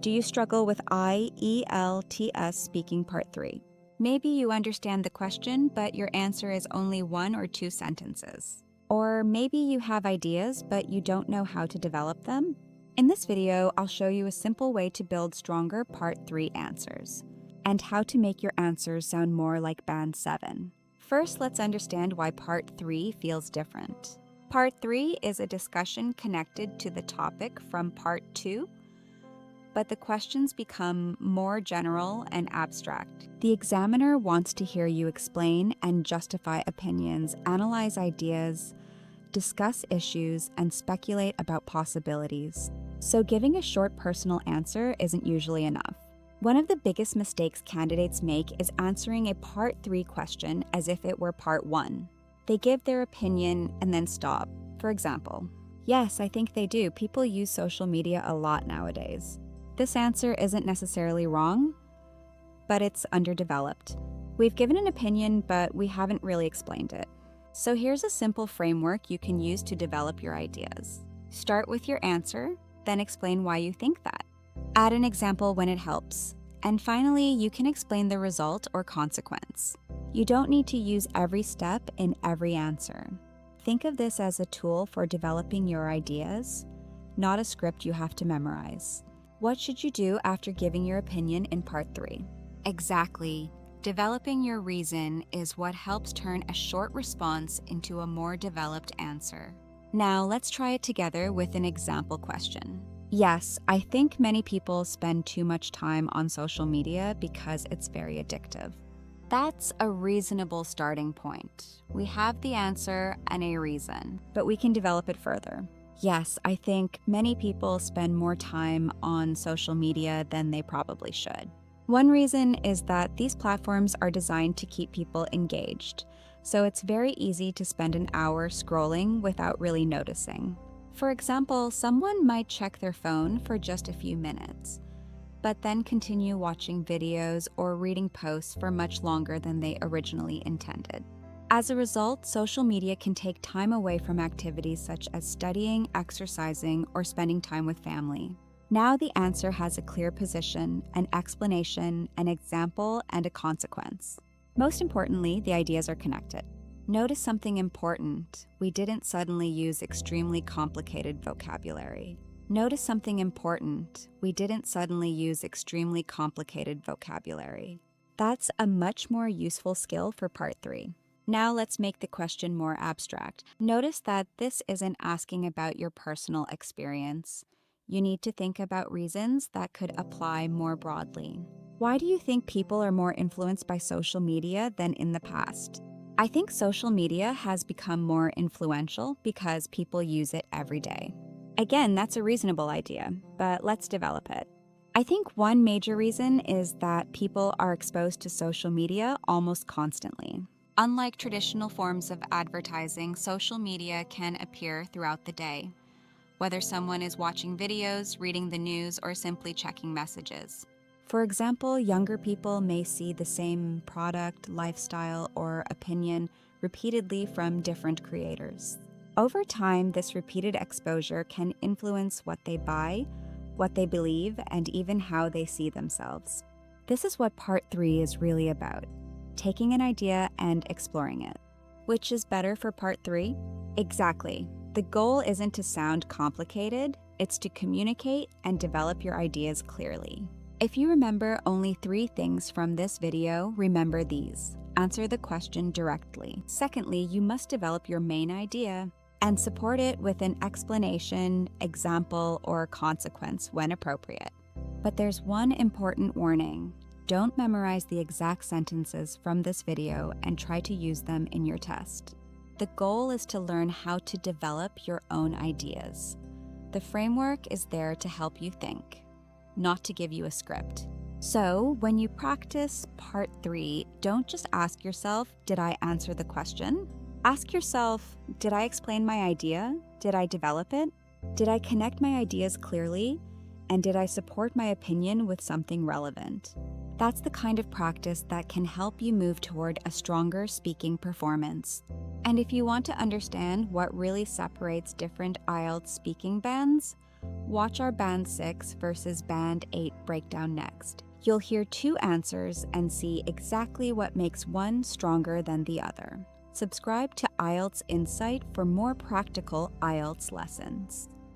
Do you struggle with IELTS Speaking Part 3? Maybe you understand the question, but your answer is only 1 or 2 sentences. Or maybe you have ideas, but you don't know how to develop them. In this video, I'll show you a simple way to build stronger Part 3 answers, and how to make your answers sound more like Band 7. First, let's understand why Part 3 feels different. Part 3 is a discussion connected to the topic from Part 2, but the questions become more general and abstract. The examiner wants to hear you explain and justify opinions, analyze ideas, discuss issues, and speculate about possibilities. So giving a short personal answer isn't usually enough. One of the biggest mistakes candidates make is answering a Part 3 question as if it were Part 1. They give their opinion and then stop. For example, yes, I think they do. People use social media a lot nowadays. This answer isn't necessarily wrong, but it's underdeveloped. We've given an opinion, but we haven't really explained it. So here's a simple framework you can use to develop your ideas. Start with your answer, then explain why you think that. Add an example when it helps. And finally, you can explain the result or consequence. You don't need to use every step in every answer. Think of this as a tool for developing your ideas, not a script you have to memorize. What should you do after giving your opinion in Part 3? Exactly. Developing your reason is what helps turn a short response into a more developed answer. Now, let's try it together with an example question. Yes, I think many people spend too much time on social media because it's very addictive. That's a reasonable starting point. We have the answer and a reason, but we can develop it further. Yes, I think many people spend more time on social media than they probably should. One reason is that these platforms are designed to keep people engaged, so it's very easy to spend an hour scrolling without really noticing. For example, someone might check their phone for just a few minutes, but then continue watching videos or reading posts for much longer than they originally intended. As a result, social media can take time away from activities such as studying, exercising, or spending time with family. Now the answer has a clear position, an explanation, an example, and a consequence. Most importantly, the ideas are connected. Notice something important. We didn't suddenly use extremely complicated vocabulary. Notice something important. We didn't suddenly use extremely complicated vocabulary. That's a much more useful skill for Part 3. Now let's make the question more abstract. Notice that this isn't asking about your personal experience. You need to think about reasons that could apply more broadly. Why do you think people are more influenced by social media than in the past? I think social media has become more influential because people use it every day. Again, that's a reasonable idea, but let's develop it. I think one major reason is that people are exposed to social media almost constantly. Unlike traditional forms of advertising, social media can appear throughout the day, whether someone is watching videos, reading the news, or simply checking messages. For example, younger people may see the same product, lifestyle, or opinion repeatedly from different creators. Over time, this repeated exposure can influence what they buy, what they believe, and even how they see themselves. This is what Part 3 is really about. Taking an idea and exploring it. Which is better for Part 3? Exactly. The goal isn't to sound complicated, it's to communicate and develop your ideas clearly. If you remember only 3 things from this video, remember these. Answer the question directly. Secondly, you must develop your main idea and support it with an explanation, example, or consequence when appropriate. But there's one important warning. Don't memorize the exact sentences from this video and try to use them in your test. The goal is to learn how to develop your own ideas. The framework is there to help you think, not to give you a script. So, when you practice Part 3, don't just ask yourself, did I answer the question? Ask yourself, did I explain my idea? Did I develop it? Did I connect my ideas clearly? And did I support my opinion with something relevant? That's the kind of practice that can help you move toward a stronger speaking performance. And if you want to understand what really separates different IELTS speaking bands, Watch our Band 6 versus Band 8 breakdown next. You'll hear two answers and see exactly what makes one stronger than the other. Subscribe to IELTS Insight for more practical IELTS lessons.